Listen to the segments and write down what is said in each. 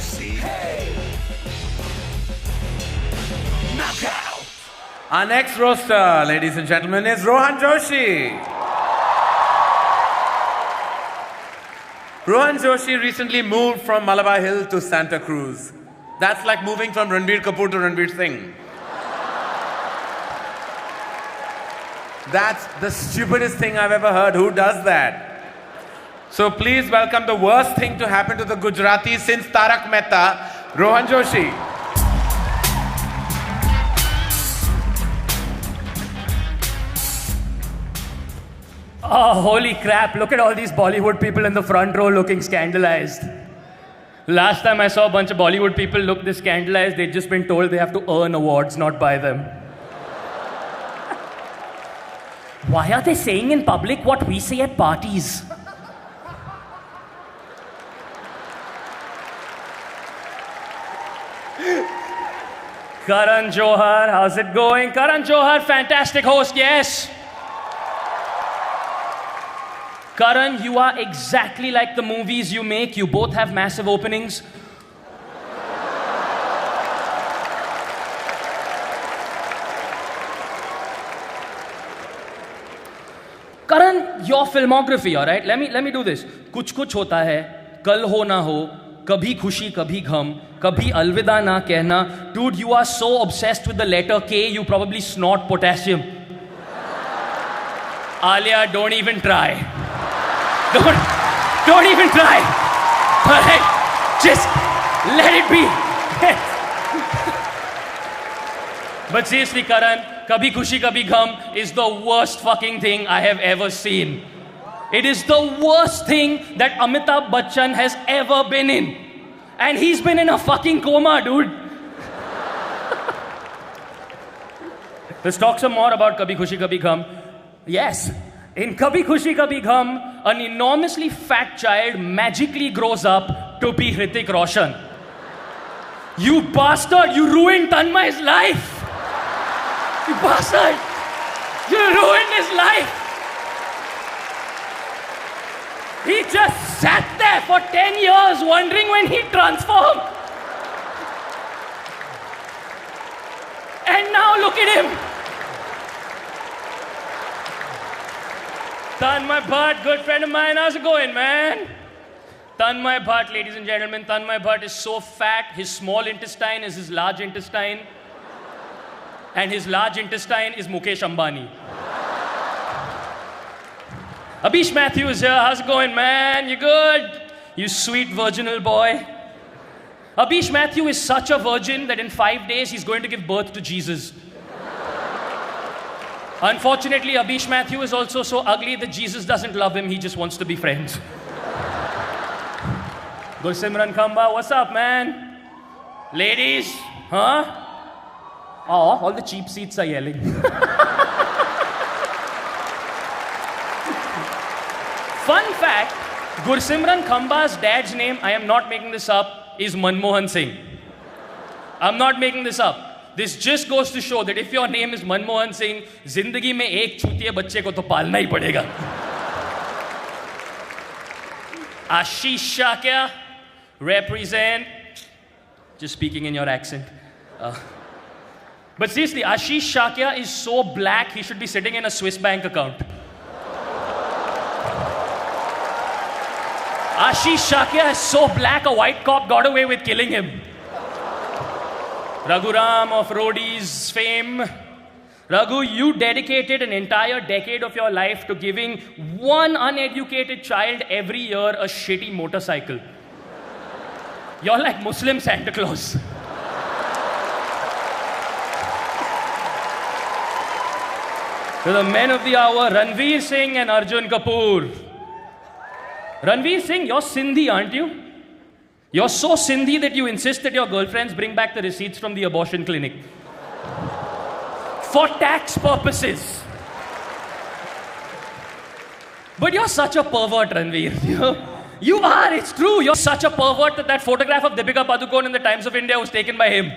see. Hey! Knockout! Our next roaster, ladies and gentlemen, is Rohan Joshi. Rohan Joshi recently moved from Malabar Hill to Santa Cruz. That's like moving from Ranveer Kapoor to Ranveer Singh. That's the stupidest thing I've ever heard. Who does that? So please welcome the worst thing to happen to the Gujaratis since Tarak Mehta, Rohan Joshi. Oh, holy crap, look at all these Bollywood people in the front row looking scandalized. Last time I saw a bunch of Bollywood people look this scandalized, they'd just been told they have to earn awards, not buy them. Why are they saying in public what we say at parties? Karan Johar, how's it going? Karan Johar, fantastic host, yes. Karan, you are exactly like the movies you make. You both have massive openings. Karan, your filmography, all right? Let me do this. कुछ कुछ होता है, कल हो ना हो, कभी खुशी कभी गम, कभी अलविदा ना कहना. Dude, you are so obsessed with the letter K, you probably snort potassium. Alia, don't even try. Don't even try. All right? Just let it be. But seriously, Karan, Kabhi Khushi Kabhi Gham is the worst fucking thing I have ever seen. It is the worst thing that Amitabh Bachchan has ever been in. And he's been in a fucking coma, dude. Let's talk some more about Kabhi Khushi Kabhi Gham. Yes, in Kabhi Khushi Kabhi Gham, an enormously fat child magically grows up to be Hrithik Roshan. You bastard, you ruined Tanmay's life. You bastard, you ruined his life. He just sat there for 10 years wondering when he'd transform. And now look at him. Tanmay Bhatt, good friend of mine, how's it going, man? Tanmay Bhatt, ladies and gentlemen, Tanmay Bhatt is so fat, his small intestine is his large intestine. And his large intestine is Mukesh Ambani. Abish Matthew is here. How's it going, man? You good? You sweet virginal boy. Abish Matthew is such a virgin that in 5 days he's going to give birth to Jesus. Unfortunately, Abish Matthew is also so ugly that Jesus doesn't love him. He just wants to be friends. Gulsimran Khamba, what's up, man? Ladies, huh? Oh, all the cheap seats are yelling. Fun fact, Gursimran Khamba's dad's name, I am not making this up, is Manmohan Singh. I'm not making this up. This just goes to show that if your name is Manmohan Singh, zindagi mein ek chutiye bacche ko to palna hi padega. Ashish Shakya, represent. Just speaking in your accent. But seriously, Ashish Shakya is so black, he should be sitting in a Swiss bank account. Ashish Shakya is so black, a white cop got away with killing him. Raghuram of Roadies fame. Raghu, you dedicated an entire decade of your life to giving one uneducated child every year a shitty motorcycle. You're like Muslim Santa Claus. To the men of the hour, Ranveer Singh and Arjun Kapoor. Ranveer Singh, you're Sindhi, aren't you? You're so Sindhi that you insist that your girlfriends bring back the receipts from the abortion clinic. For tax purposes. But you're such a pervert, Ranveer. You are, it's true. You're such a pervert that that photograph of Deepika Padukone in the Times of India was taken by him.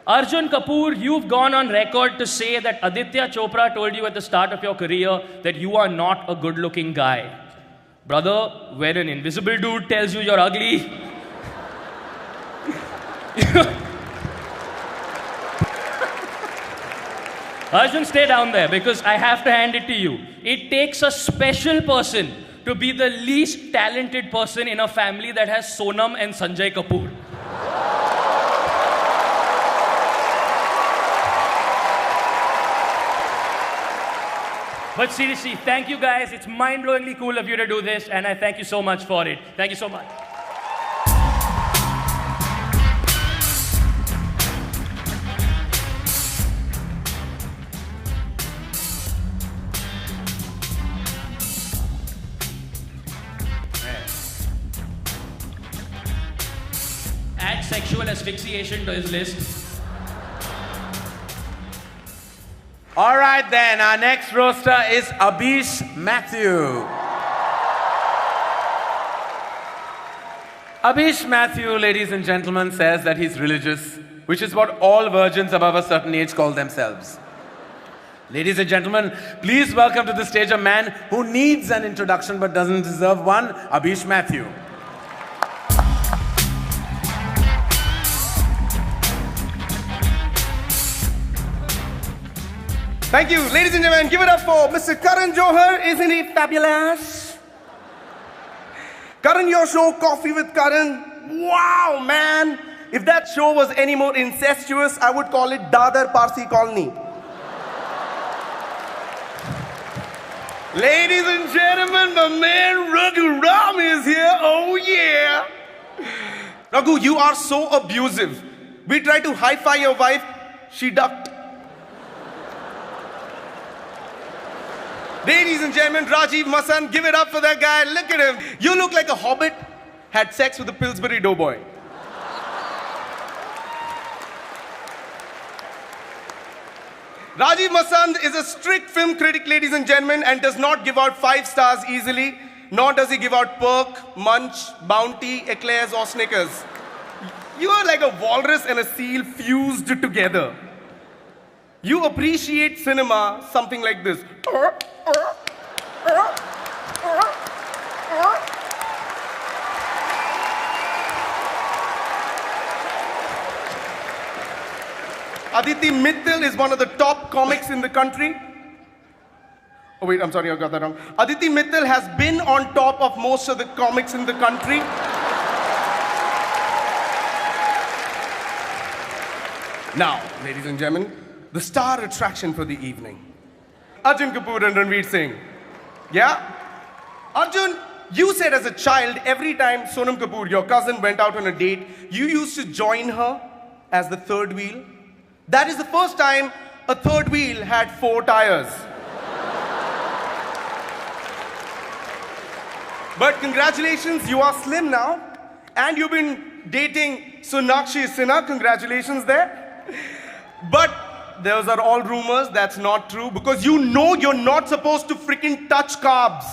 Arjun Kapoor, you've gone on record to say that Aditya Chopra told you at the start of your career that you are not a good-looking guy. Brother, when an invisible dude tells you you're ugly, Arjun, stay down there because I have to hand it to you. It takes a special person to be the least talented person in a family that has Sonam and Sanjay Kapoor. But seriously, thank you guys. It's mind-blowingly cool of you to do this, and I thank you so much for it. Thank you so much. Add sexual asphyxiation to his list. All right then, our next roaster is Abish Matthew. Abish Matthew, ladies and gentlemen, says that he's religious, which is what all virgins above a certain age call themselves. Ladies and gentlemen, please welcome to the stage a man who needs an introduction but doesn't deserve one, Abish Matthew. Thank you. Ladies and gentlemen, give it up for Mr. Karan Johar. Isn't he fabulous? Karan, your show, Coffee with Karan. Wow, man. If that show was any more incestuous, I would call it Dadar Parsi Colony. Ladies and gentlemen, my man Raghu Ram is here. Oh, yeah. Raghu, you are so abusive. We tried to hi-fi your wife. She ducked. Ladies and gentlemen, Rajiv Masan, give it up for that guy. Look at him. You look like a hobbit had sex with a Pillsbury doughboy. Rajiv Masan is a strict film critic, ladies and gentlemen, and does not give out 5 stars easily, nor does he give out Perk, Munch, Bounty, Eclairs or Snickers. You are like a walrus and a seal fused together. You appreciate cinema something like this. Aditi Mittal is one of the top comics in the country. Oh wait, I'm sorry, I got that wrong. Aditi Mittal has been on top of most of the comics in the country. Now, ladies and gentlemen, the star attraction for the evening. Arjun Kapoor and Ranveer Singh. Yeah? Arjun, you said as a child, every time Sonam Kapoor, your cousin, went out on a date, you used to join her as the third wheel. That is the first time a third wheel had 4 tires. But congratulations, you are slim now. And you've been dating Sonakshi Sinha. Congratulations there. But those are all rumors. That's not true. Because you know you're not supposed to freaking touch carbs.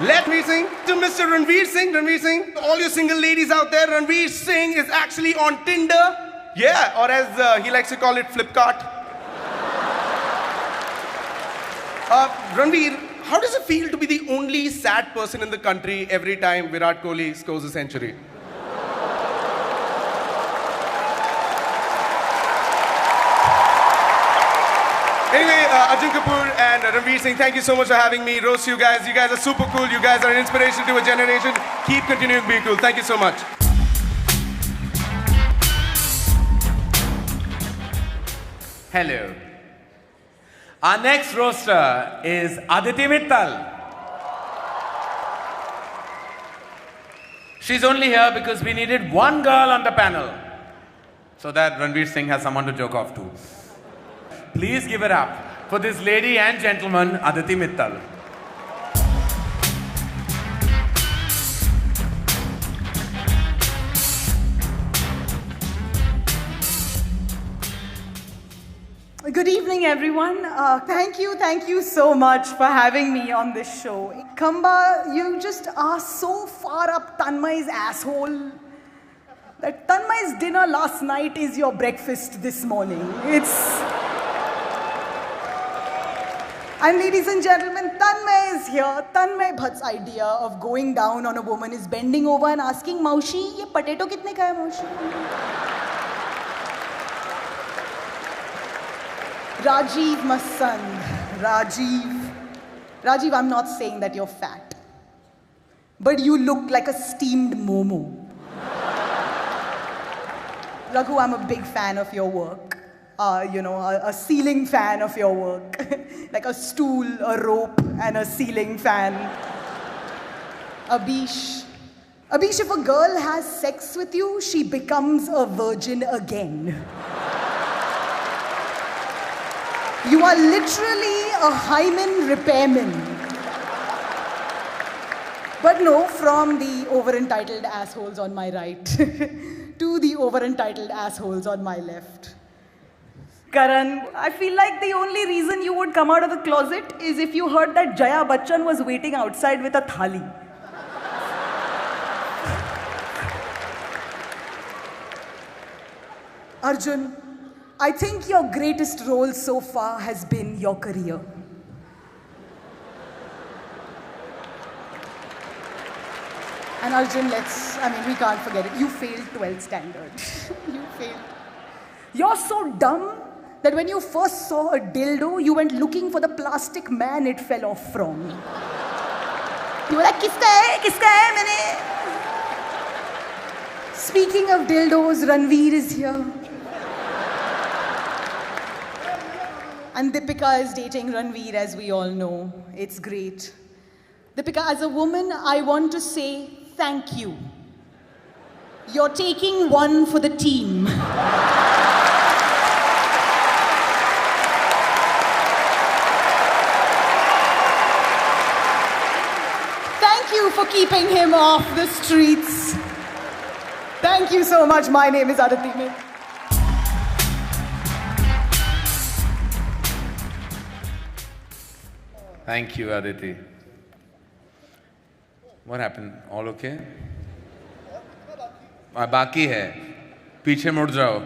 Let me sing to Mr. Ranveer Singh. Ranveer Singh, all you single ladies out there, Ranveer Singh is actually on Tinder. Yeah, or as he likes to call it, Flipkart. Ranveer, how does it feel to be the only sad person in the country every time Virat Kohli scores a century? Anyway, Arjun Kapoor and Ranveer Singh, thank you so much for having me. Roast you guys. You guys are super cool. You guys are an inspiration to a generation. Keep continuing being cool. Thank you so much. Hello. Our next roaster is Aditi Mittal. She's only here because we needed one girl on the panel so that Ranveer Singh has someone to joke off to. Please give it up for this lady and gentleman, Aditi Mittal. Good evening, everyone. Thank you so much for having me on this show. Kamba, you just are so far up Tanmay's asshole that Tanmay's dinner last night is your breakfast this morning. And ladies and gentlemen, Tanmay is here. Tanmay Bhatt's idea of going down on a woman is bending over and asking, Maushi, ye potato kitne ka hai, Maushi? Rajiv Masand. Rajiv, I'm not saying that you're fat. But you look like a steamed momo. Raghu, I'm a big fan of your work. A ceiling fan of your work. Like a stool, a rope, and a ceiling fan. Abhish, if a girl has sex with you, she becomes a virgin again. You are literally a hymen repairman. But no, from the over-entitled assholes on my right to the over-entitled assholes on my left. Karan, I feel like the only reason you would come out of the closet is if you heard that Jaya Bachchan was waiting outside with a thali. Arjun, I think your greatest role so far has been your career. And Arjun, we can't forget it. You failed 12th standard. You failed. You're so dumb that when you first saw a dildo, you went looking for the plastic man it fell off from. You were like, kiska hai, maine? Speaking of dildos, Ranveer is here. And Deepika is dating Ranveer, as we all know. It's great. Deepika, as a woman, I want to say thank you. You're taking one for the team. Thank you for keeping him off the streets. Thank you so much. My name is Aditi. Thank you, Aditi. What happened? All okay? बाकी है. पीछे मुड़ जाओ.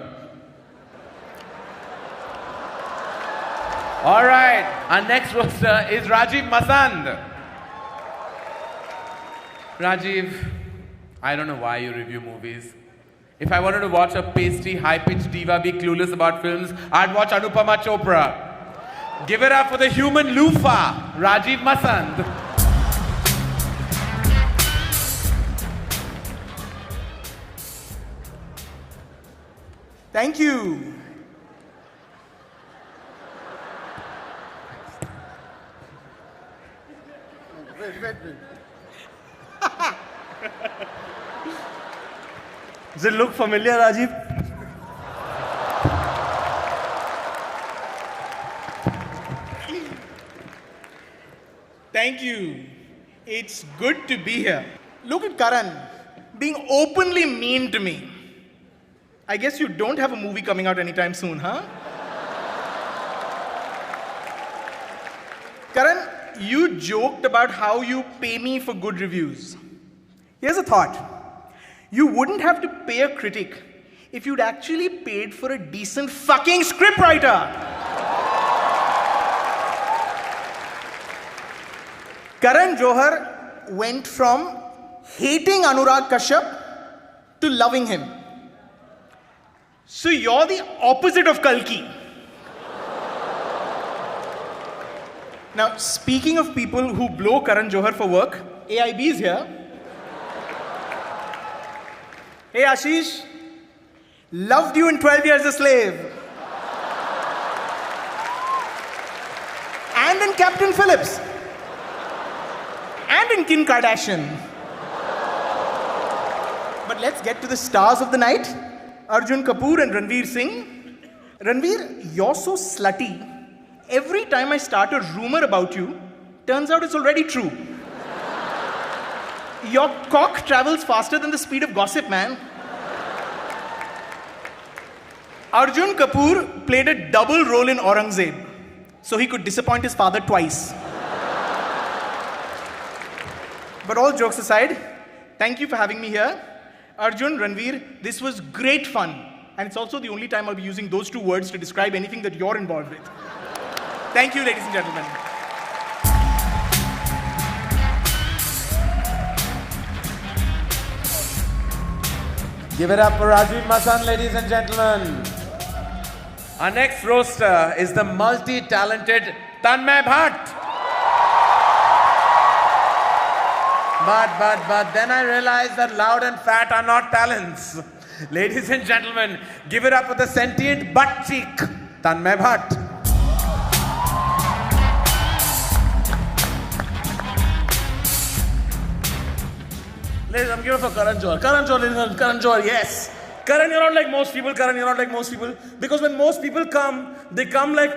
All right. Our next roster is Rajiv Masand. Rajiv, I don't know why you review movies. If I wanted to watch a pasty, high-pitched diva be clueless about films, I'd watch Anupama Chopra. Give it up for the human loofah, Rajiv Masand. Thank you. Wait. Does it look familiar, Rajiv? Thank you. It's good to be here. Look at Karan being openly mean to me. I guess you don't have a movie coming out anytime soon, huh? Karan, you joked about how you pay me for good reviews. Here's a thought. You wouldn't have to pay a critic if you'd actually paid for a decent fucking scriptwriter. Karan Johar went from hating Anurag Kashyap to loving him. So you're the opposite of Kalki. Now, speaking of people who blow Karan Johar for work, AIB is here. Hey Ashish, loved you in 12 Years a Slave. And in Captain Phillips. And in Kim Kardashian. But let's get to the stars of the night. Arjun Kapoor and Ranveer Singh. Ranveer, you're so slutty. Every time I start a rumor about you, turns out it's already true. Your cock travels faster than the speed of gossip, man. Arjun Kapoor played a double role in Aurangzeb, so he could disappoint his father twice. But all jokes aside, thank you for having me here. Arjun, Ranveer, this was great fun. And it's also the only time I'll be using those two words to describe anything that you're involved with. Thank you, ladies and gentlemen. Give it up for Rajiv Masan, ladies and gentlemen. Our next roaster is the multi-talented Tanmay Bhatt. But then I realized that loud and fat are not talents. Ladies and gentlemen, give it up for the sentient butt cheek, Tanmay Bhatt. Ladies, I'm giving it for Karan Johar. Karan Johar, ladies and gentlemen, Karan Johar, yes. Karan, you're not like most people. Karan, you're not like most people. Because when most people come, they come like,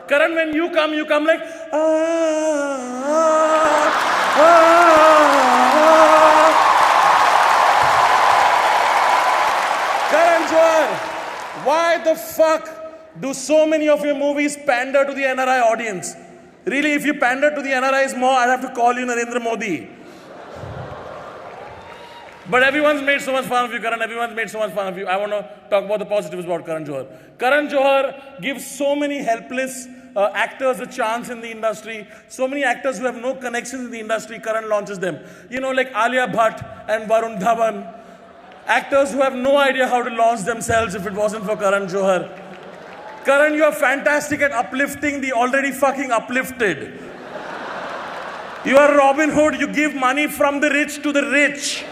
Karan, when you come like, Karan Johar, why the fuck do so many of your movies pander to the NRI audience? Really, if you pander to the NRIs more, I'd have to call you Narendra Modi. But everyone's made so much fun of you, Karan. Everyone's made so much fun of you. I want to talk about the positives about Karan Johar. Karan Johar gives so many helpless actors a chance in the industry. So many actors who have no connections in the industry, Karan launches them. You know, like Alia Bhatt and Varun Dhawan. Actors who have no idea how to launch themselves if it wasn't for Karan Johar. Karan, you are fantastic at uplifting the already fucking uplifted. You are Robin Hood. You give money from the rich to the rich.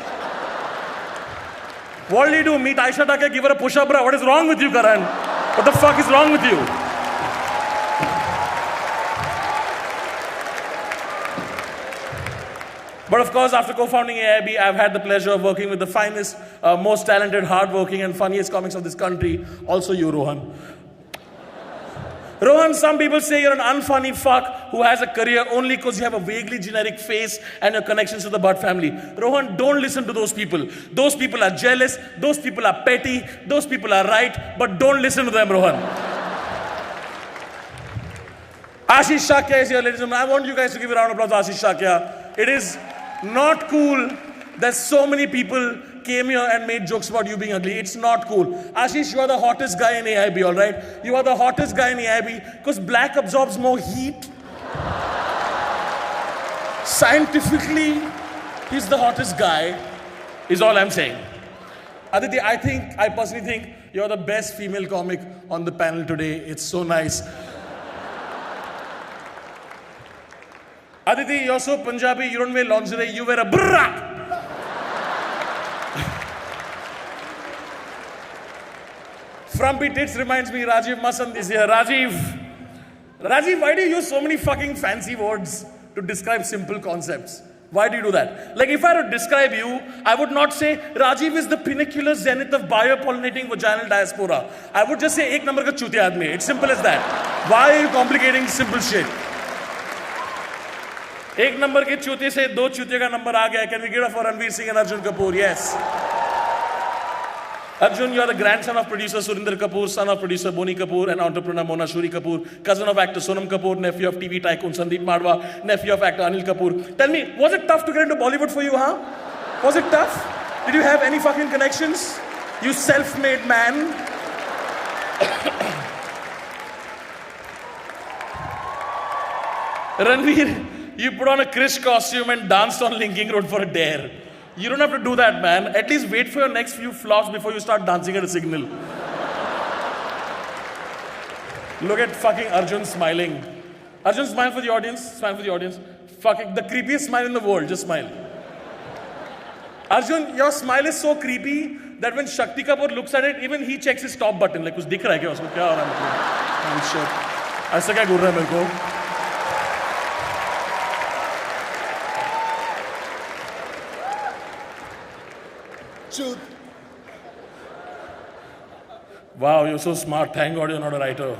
What do you do? Meet Aisha Taka, give her a push-up, bro. What is wrong with you, Karan? What the fuck is wrong with you? But of course, after co-founding AIB, I've had the pleasure of working with the finest, most talented, hardworking, and funniest comics of this country. Also you, Rohan. Rohan, some people say you're an unfunny fuck who has a career only because you have a vaguely generic face and your connections to the Bhatt family. Rohan, don't listen to those people. Those people are jealous, those people are petty, those people are right, but don't listen to them, Rohan. Ashish Shakya is here, ladies and gentlemen. I want you guys to give a round of applause to Ashish Shakya. It is not cool that so many people came here and made jokes about you being ugly. It's not cool. Ashish, you are the hottest guy in AIB, all right? You are the hottest guy in AIB because black absorbs more heat. Scientifically, he's the hottest guy, is all I'm saying. Aditi, I personally think you're the best female comic on the panel today. It's so nice. Aditi, you're so Punjabi, you don't wear lingerie, you wear a brrrra. Frumpy Tits reminds me, Rajiv Masand is here. Rajiv, why do you use so many fucking fancy words to describe simple concepts? Why do you do that? Like if I were to describe you, I would not say Rajiv is the pinnacular zenith of biopollinating vaginal diaspora. I would just say, ek number ka chutiya aadmi. It's simple as that. Why are you complicating simple shit? एक number के चूते से दो चूते का number आ गया. Can we give it for Ranveer Singh and Arjun Kapoor? Yes. Arjun, you are the grandson of producer Surinder Kapoor, son of producer Boni Kapoor and entrepreneur Mona Shuri Kapoor, cousin of actor Sonam Kapoor, nephew of TV tycoon Sandeep Madwa, nephew of actor Anil Kapoor. Tell me, was it tough to get into Bollywood for you, huh? Was it tough? Did you have any fucking connections? You self-made man. Ranveer, you put on a Krish costume and danced on Linking Road for a dare. You don't have to do that, man. At least wait for your next few flops before you start dancing at a signal. Look at fucking Arjun smiling. Arjun, smile for the audience. Smile for the audience. Fucking the creepiest smile in the world. Just smile. Arjun, your smile is so creepy that when Shakti Kapoor looks at it, even he checks his stop button. Like, कुछ दिख रहा है क्या उसको? क्या हो रहा है मतलब? I'm sure. ऐसा क्या घूर रहा है मेरे को? Wow, you're so smart. Thank God you're not a writer.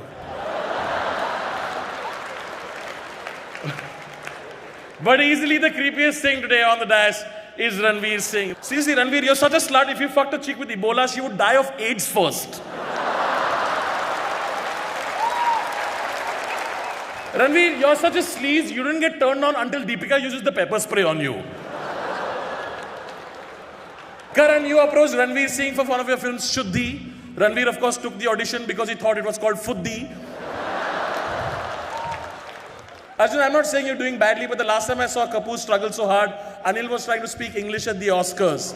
But easily the creepiest thing today on the dais, is Ranveer Singh. Seriously, Ranveer, you're such a slut. If you fucked a chick with Ebola, she would die of AIDS first. Ranveer, you're such a sleaze. You didn't get turned on until Deepika uses the pepper spray on you. Karan, you approached Ranveer Singh for one of your films, Shuddhi. Ranveer, of course, took the audition because he thought it was called Fuddhi. Arjun, I'm not saying you're doing badly, but the last time I saw Kapoor struggle so hard, Anil was trying to speak English at the Oscars.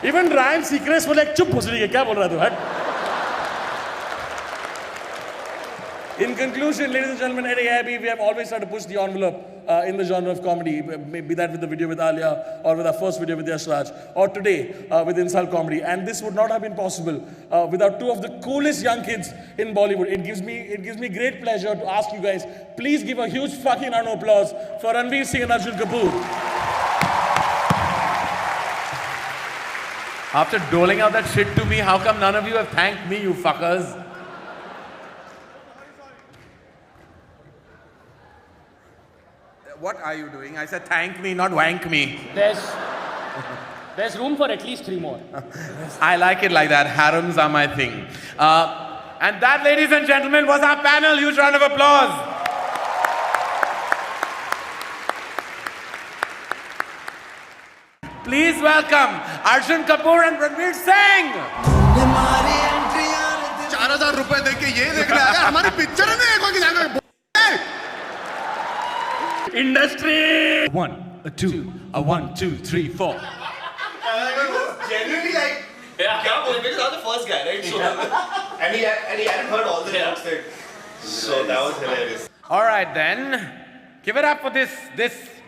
Even Ryan Seacrest was like, chup bhusri ke, kya bol raha tu? In conclusion, ladies and gentlemen, at AIB, we have always tried to push the envelope in the genre of comedy, be that with the video with Alia, or with our first video with Yash Raj, or today with Insult Comedy. And this would not have been possible without two of the coolest young kids in Bollywood. It gives me great pleasure to ask you guys, please give a huge fucking round of applause for Ranveer Singh and Arjun Kapoor. After doling out that shit to me, how come none of you have thanked me, you fuckers? What are you doing? I said thank me, not wank me. There's room for at least 3 more. I like it like that. Harems are my thing. And that, ladies and gentlemen, was our panel. Huge round of applause. Please welcome Arjun Kapoor and Ranveer Singh. 4,000 रुपए देके ये देखने आया हमारी picture में कोई की जाएगा Industry! 1, a 2, a 1, 2, 3, 4. genuinely like because I was the first guy, right? So and he hadn't heard all the jokes that. So that was hilarious. All right then, give it up for this